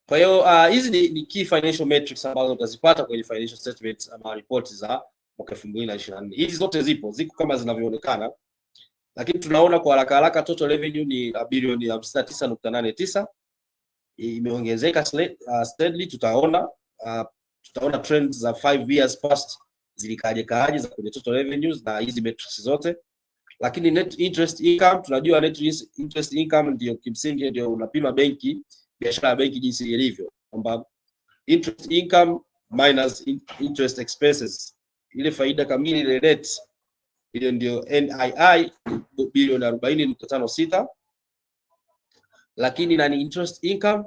Kwa hiyo hizi ni key financial metrics ambazo utazipata kwenye financial statements ama reports za mwaka 2024. Hizi zote ziko kama zinavyoonekana, lakini tunaona kwa haraka total revenue ni bilioni 59.89, imeongezeka steadily. Tutaona trends za 5 years past zilikaje za kwenye total revenues na hizi metrics zote. Lakini net interest income, tunajua net interest income ndio kimsingi ndio unapima biashara ya benki jinsi ilivyo, kwamba interest income minus interest expenses, ile faida kamili ile net, ile ndio NII bilioni 40.56, lakini na interest income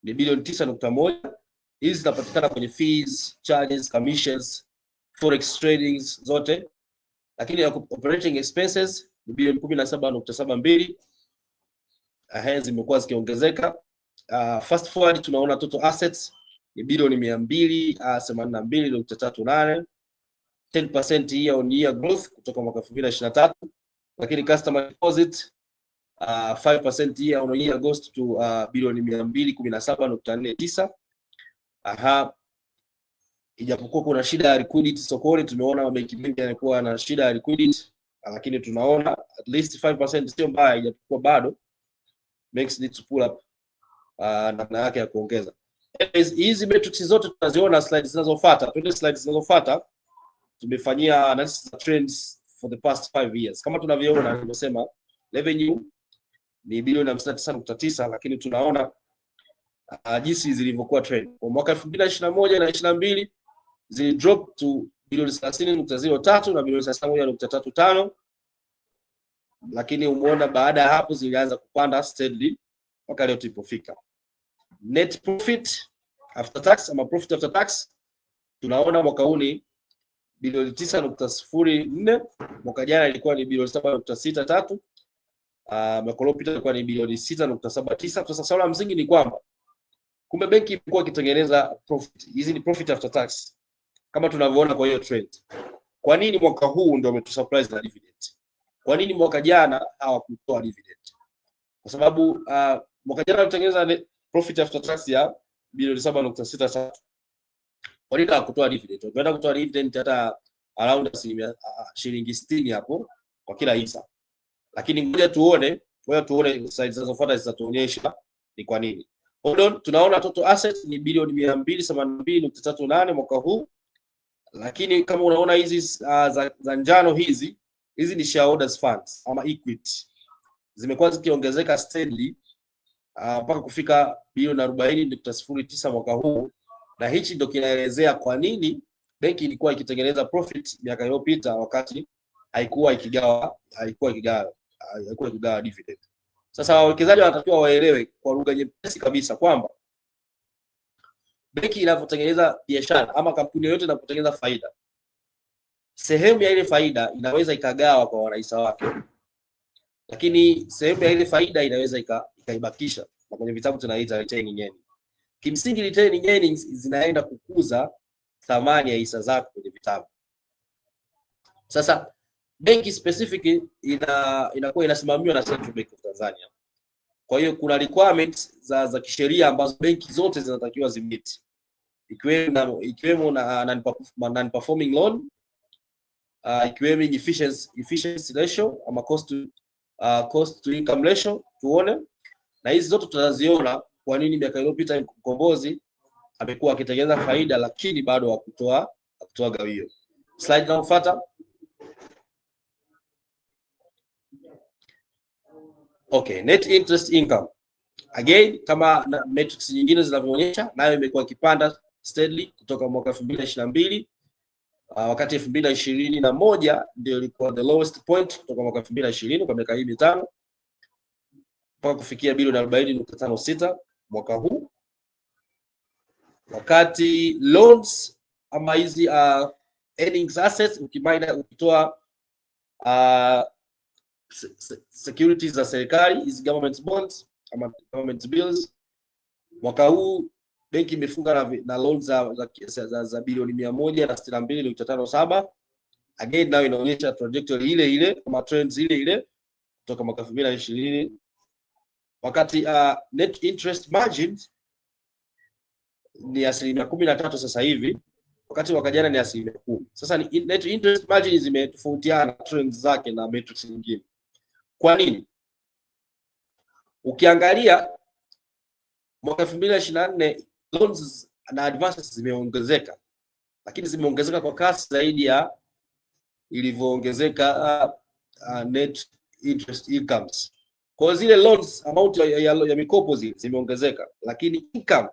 ni bilioni 9.1. Hizi zinapatikana kwenye fees, charges, commissions, forex tradings zote. Lakini operating expenses ni bilioni 17.72, zimekuwa zikiongezeka. Fast forward tunaona total assets ni bilioni 282.38, 10% year on year growth kutoka mwaka 2023. Lakini customer deposit 5% year on year goes to bilioni 217.49. Ijapokuwa kuna shida ya liquidity sokoni, tumeona mabenki mengi yanakuwa na shida ya liquidity, lakini tunaona at least 5% sio mbaya, ijapokuwa bado banks need to pull up namna yake ya kuongeza. Hizi metrics zote tunaziona slides zinazofuata. Twende slides zinazofuata. Tumefanyia analysis of trends for the past 5 years. Kama tunavyoona, nimesema revenue ni bilioni 59.9, lakini tunaona jinsi zilivyokuwa trend. Kwa mwaka 2021 na 22 zili drop to bilioni 30.03 na bilioni 31.35, lakini umeona baada ya hapo zilianza kupanda steadily mpaka leo tulipofika. Net profit after tax ama profit after tax, tunaona mwaka huu ni bilioni 9.04, mwaka jana ilikuwa ni bilioni 7.63, mwaka uliopita ilikuwa ni bilioni 6.79. Sasa swala msingi ni kwamba kumbe benki imekuwa ikitengeneza profit. Hizi ni profit after tax kama tunavyoona kwa hiyo trend. Kwa nini mwaka huu ndio umetusurprise na dividend? Kwa nini mwaka jana hawakutoa dividend? Kwa sababu mwaka jana walitengeneza profit after tax ya bilioni 7.63. Kwa nini hawakutoa dividend? Wangeenda kutoa dividend hata around shilingi 60 hapo kwa kila hisa. Lakini ngoja tuone slides zinazofuata zitatuonyesha ni kwa nini. Hold on, tunaona total assets ni bilioni 282.38 mwaka huu. Lakini kama unaona hizi za njano hizi ni shareholders funds ama equity. Zimekuwa zikiongezeka steadily mpaka kufika bilioni 40.09 mwaka huu, na hichi ndio kinaelezea kwa nini benki ilikuwa ikitengeneza profit miaka iliyopita wakati haikuwa ikigawa dividend. Sasa wawekezaji wanatakiwa waelewe kwa lugha nyepesi kabisa kwamba benki inapotengeneza biashara ama kampuni yoyote inapotengeneza faida, sehemu ya ile faida inaweza ikagawa kwa wanahisa wake, lakini sehemu ya ile faida inaweza ikaibakisha, na kwenye vitabu tunaita retaining earnings. Kimsingi retaining earnings zinaenda kukuza thamani ya hisa zako kwenye vitabu. Sasa benki specific inakuwa inasimamiwa na Central Bank of Tanzania. Kwa hiyo kuna requirements za kisheria ambazo benki zote zinatakiwa zimeet, ikiwemo na non-performing loan, ikiwemo efficiency ratio ama cost to income ratio tuone, na hizi zote tutaziona kwa nini miaka iliyopita Mkombozi amekuwa akitengeneza faida lakini bado hakutoa gawio. Slide inayofuata. Okay, net interest income. Again, kama metrics nyingine zinavyoonyesha, nayo imekuwa ikipanda steadily kutoka mwaka 2022, wakati 2021 ndio ilikuwa the lowest point kutoka mwaka 2020 kwa miaka hii mitano mpaka kufikia bilioni 40.56 mwaka huu. Wakati loans ama hizi earnings assets ukitoa securities za serikali, hizi government bonds ama government bills, mwaka huu benki imefunga na loans za bilioni 162.57. Again, nayo inaonyesha trajectory ile ama trends ile kutoka mwaka 2020. Wakati net interest margins ni 13% sasa hivi, wakati mwaka jana ni 10%. Sasa ni net interest margin zimetofautiana trends zake na metrics nyingine. Kwa nini? Ukiangalia mwaka 2024 loans na advances zimeongezeka, lakini zimeongezeka kwa kasi zaidi ya ilivyoongezeka net interest incomes. Kwa zile loans amount ya mikopo zile zimeongezeka, lakini income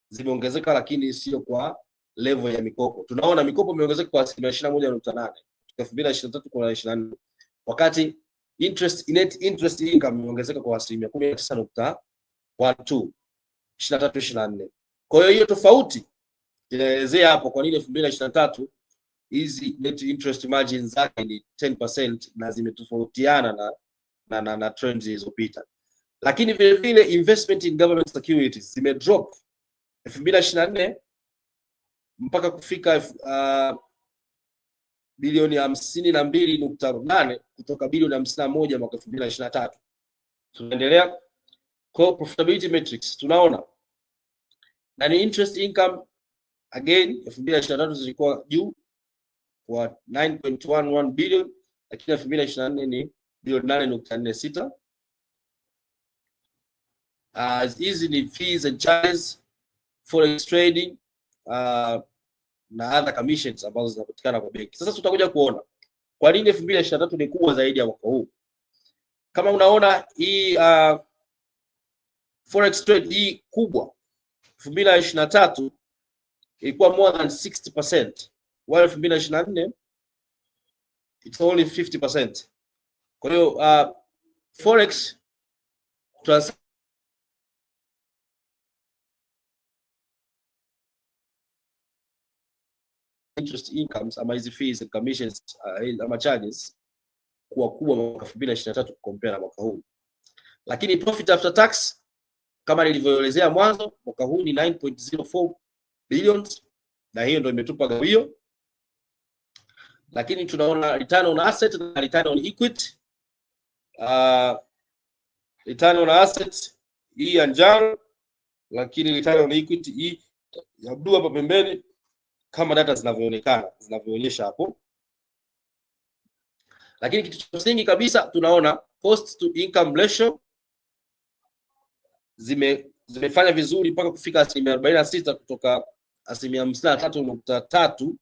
zimeongezeka, lakini sio kwa level ya mikopo. Tunaona mikopo imeongezeka kwa 21.8 2023 kwa 24, wakati net interest income imeongezeka kwa 19.12 23-24. Kwa hiyo tofauti inaelezea hapo kwa nini 2023 hizi net interest margin zake ni 10% na zimetofautiana na trends zilizopita. Lakini vile vile investment in government securities zime drop 2024 mpaka kufika bilioni 52.8 kutoka bilioni 51 mwaka 2023. Tunaendelea kwa profitability metrics, tunaona na ni interest income again 2023 zilikuwa juu kwa 9.11 billion, lakini 2024 ni bilioni 8.46. Hizi ni fees and charges, forex trading na other commissions ambazo zinapatikana kwa benki. Sasa tutakuja kuona kwa nini 2023 ni kubwa zaidi ya mwaka huu. Kama unaona hii forex trade hii kubwa 2023 ilikuwa more than 60%, while 2024 it's only 50%. Kwa hiyo forex interest incomes ama hizi fees and commissions ama charges kuwa kubwa mwaka 2023 compare na mwaka huu. Lakini profit after tax kama nilivyoelezea mwanzo, mwaka huu ni 9.04 billions, na hiyo ndio imetupa gawio. Lakini tunaona return on asset na return on equity. Return on asset hii ya njano, lakini return on equity hii ya blue hapa pembeni, kama data zinavyoonyesha hapo. Lakini kitu cha msingi kabisa tunaona cost to income ratio zimefanya vizuri mpaka kufika 46% kutoka 53.3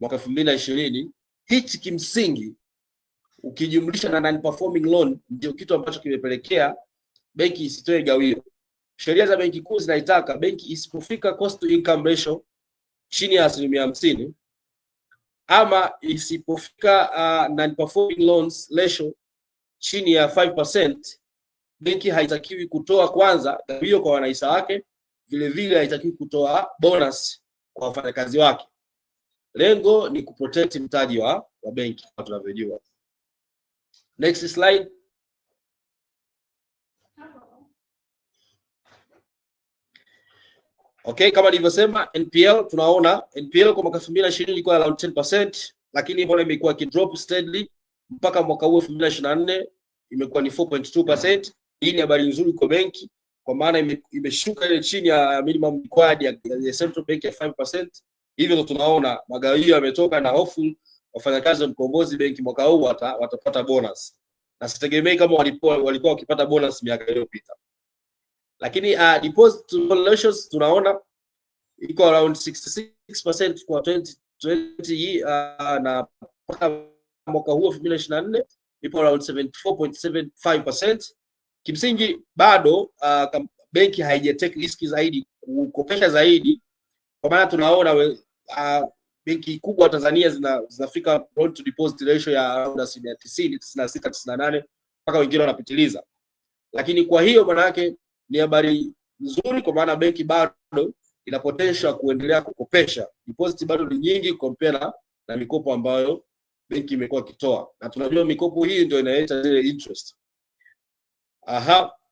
mwaka 2020. Hichi kimsingi ukijumlisha na non performing loan ndio kitu ambacho kimepelekea benki isitoe gawio. Sheria za benki kuu zinaitaka benki isipofika cost to income ratio chini ya 50% ama isipofika non performing loans ratio chini ya 5%, benki haitakiwi kutoa kwanza gawio kwa wanahisa wake, vile vile haitakiwi kutoa bonus kwa wafanyakazi wake. Lengo ni kuprotect mtaji wa benki kama tunavyojua. Next slide. Okay, kama nilivyosema NPL, tunaona NPL kwa mwaka 2020 ilikuwa around 10%, lakini mbona imekuwa kidrop steadily mpaka mwaka huu 2024 imekuwa ni 4.2%. Hii ni habari nzuri kwa benki kwa maana imeshuka ile chini ya minimum required ya Central Bank ya 5%. Hivyo ndo tunaona magawio yametoka na hofu wafanyakazi wa Mkombozi benki mwaka huu watapata bonus, na sitegemei kama walikuwa wakipata bonus miaka iliyopita. Lakini deposit to loan ratios tunaona iko around 66% kwa 2020 na mpaka mwaka huu 2024 ipo around 74.75%. Kimsingi bado benki haijatake riski zaidi kukopesha zaidi, kwa maana tunaona benki kubwa Tanzania zinafika loan to deposit ratio ya around 90, 96, 98 mpaka wengine wanapitiliza. Lakini kwa hiyo maana yake ni habari nzuri kwa maana benki bado ina potential kuendelea kukopesha. Deposit bado ni nyingi compare na mikopo ambayo benki imekuwa ikitoa, na tunajua mikopo hii ndio inaleta zile interest.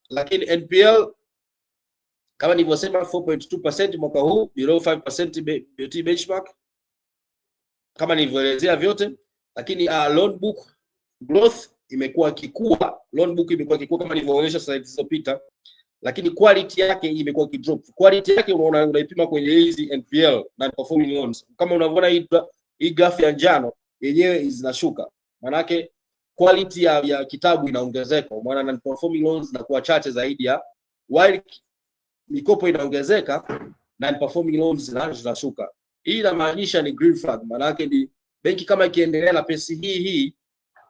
Lakini NPL kama nilivyosema 4.2% mwaka huu, below 5% BOT benchmark kama nilivyoelezea vyote. Lakini loan book growth imekuwa kikua, loan book imekuwa kikua kama nilivyoonyesha slide zilizopita. lakini quality yake imekuwa kidrop. Quality yake unaipima kwenye hizi NPL, non performing loans. Kama unavyoona hii graph ya njano yenyewe zinashuka, manake quality ya kitabu inaongezeka, maana non performing loans zinakuwa chache zaidi ya while mikopo inaongezeka, non performing loans zinashuka. Hii inamaanisha ni green flag, manake ni benki kama ikiendelea na pesi hii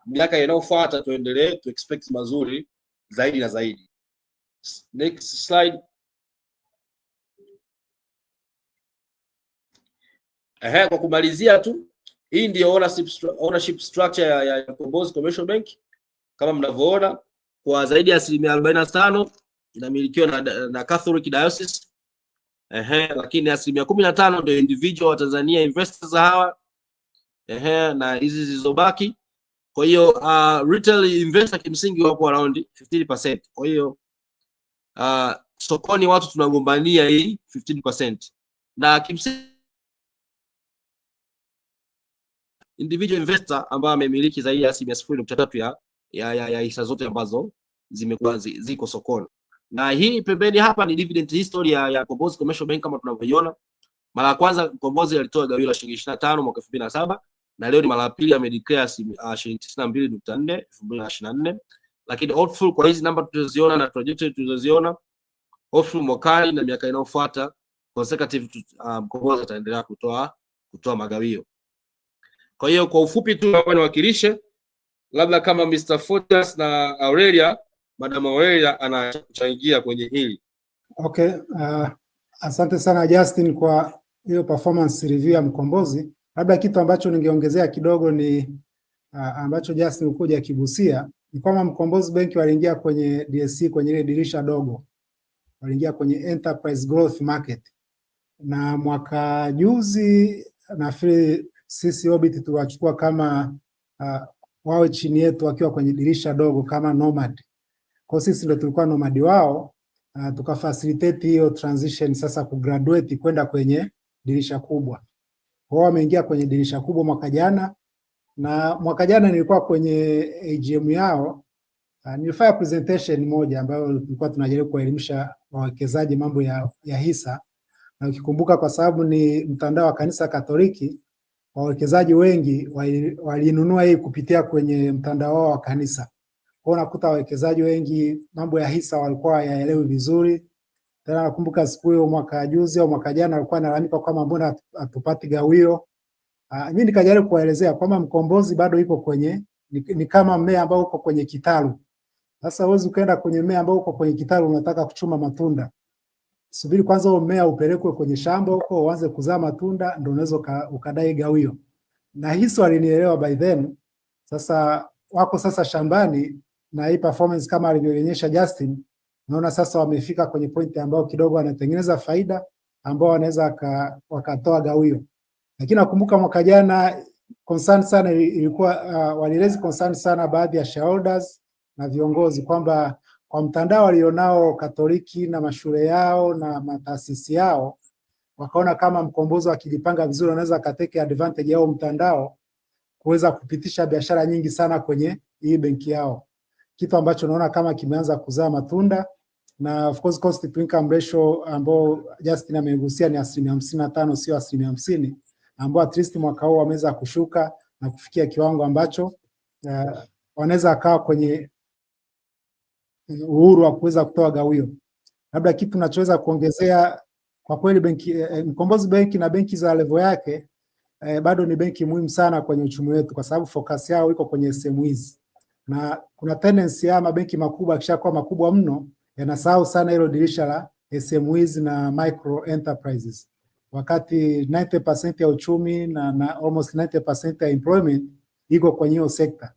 miaka inayofuata tuendelee to expect mazuri zaidi na zaidi. Next slide. Kwa kumalizia tu, hii ndio ownership structure ya Mkombozi Commercial Bank. Kama mnavyoona, kwa zaidi ya 45% inamilikiwa na Catholic Diocese. Lakini 15% ndio individual wa Tanzania investors hawa. Na hizi zilizobaki, kwa hiyo retail investor kimsingi wapo around 15%. Kwa hiyo sokoni watu tunagombania hii 15%, na kimsingi individual investor ambao amemiliki zaidi ya 0.3% ya hisa zote ambazo zimekuwa ziko sokoni. Na hii pembeni hapa ni dividend history ya Mkombozi Commercial Bank. Kama tunavyoiona, mara ya kwanza Mkombozi alitoa gawio la shilingi 25 mwaka 2007, na leo ni mara ya pili amedeclare shilingi 92.4 2024. Lakini outflow kwa hizi namba tulizoziona na trajectory tulizoziona, outflow mwakani na miaka inayofuata consecutive, Mkombozi ataendelea kutoa magawio. Kwa hiyo kwa ufupi tu hapa niwakilishe, labda kama Mr. Fortas na Aurelia, Madam Aurelia anachangia kwenye hili. Okay, asante sana Justin kwa hiyo performance review ya Mkombozi. Labda kitu ambacho ningeongezea kidogo ni ambacho Justin ukuja akigusia, ni kwamba Mkombozi Bank waliingia kwenye DSC kwenye ile dirisha dogo, waliingia kwenye Enterprise Growth Market, na mwaka juzi nafikiri sisi Orbit tuwachukua kama wao chini yetu wakiwa kwenye dirisha dogo kama nomad. Kwa sisi ndio tulikuwa nomad wao, tukafacilitate hiyo transition sasa kugraduate kwenda kwenye dirisha kubwa. Wao wameingia kwenye dirisha kubwa mwaka jana, na mwaka jana nilikuwa kwenye AGM yao, nilifanya presentation moja ambayo tulikuwa tunajaribu kuelimisha wawekezaji mambo ya hisa, na ukikumbuka kwa sababu ni mtandao wa kanisa Katoliki, wawekezaji wengi walinunua hii kupitia kwenye mtandao wao wa kanisa. Kwa unakuta wawekezaji wengi mambo ya hisa walikuwa hayaelewi vizuri. Tena nakumbuka siku hiyo mwaka juzi au mwaka jana walikuwa wanalalamika kama mbona hatupati gawio. Mimi nikajaribu kuwaelezea kwamba Mkombozi bado iko kwenye ni kama mmea ambao uko kwenye kitalu. Sasa huwezi ukaenda kwenye mmea ambao uko kwenye kitalu unataka kuchuma matunda. Subiri kwanza huo mmea upelekwe kwenye shamba huko uanze kuzaa matunda, ndio unaweza ukadai gawio. Na hisi walinielewa by then. Sasa wako sasa shambani, na hii performance kama alivyoonyesha Justin, naona sasa wamefika kwenye point ambao kidogo wanatengeneza faida ambao wanaweza wakatoa gawio. Lakini nakumbuka mwaka jana concern sana ilikuwa walirezi concern sana baadhi ya shareholders na viongozi kwamba kwa mtandao walionao Katoliki na mashule yao na mataasisi yao, wakaona kama Mkombozi wakijipanga vizuri wanaweza kateke advantage yao mtandao kuweza kupitisha biashara nyingi sana kwenye hii benki yao, kitu ambacho naona kama kimeanza kuzaa matunda. Na of course cost to income ratio ambao Justin amegusia ni 55%, sio 50%, ambao at least mwaka huu wameweza kushuka na kufikia kiwango ambacho wanaweza kaa kwenye uhuru wa kuweza kutoa gawio. Labda kitu tunachoweza kuongezea, kwa kweli benki Mkombozi Bank na benki za level yake bado ni benki muhimu sana kwenye uchumi wetu, kwa sababu focus yao iko kwenye SMEs, na kuna tendency ya mabenki makubwa kishakuwa makubwa mno yanasahau sana hilo dirisha la SMEs na micro enterprises, wakati 90% ya uchumi na almost 90% ya employment iko kwenye hiyo sekta.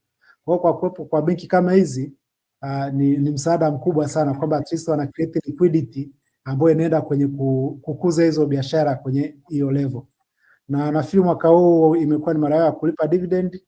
Kwa benki kama hizi ni msaada mkubwa sana kwamba at least wana create liquidity ambayo inaenda kwenye kukuza hizo biashara kwenye hiyo level. Na nafikiri mwaka huu imekuwa ni mara ya kulipa dividend,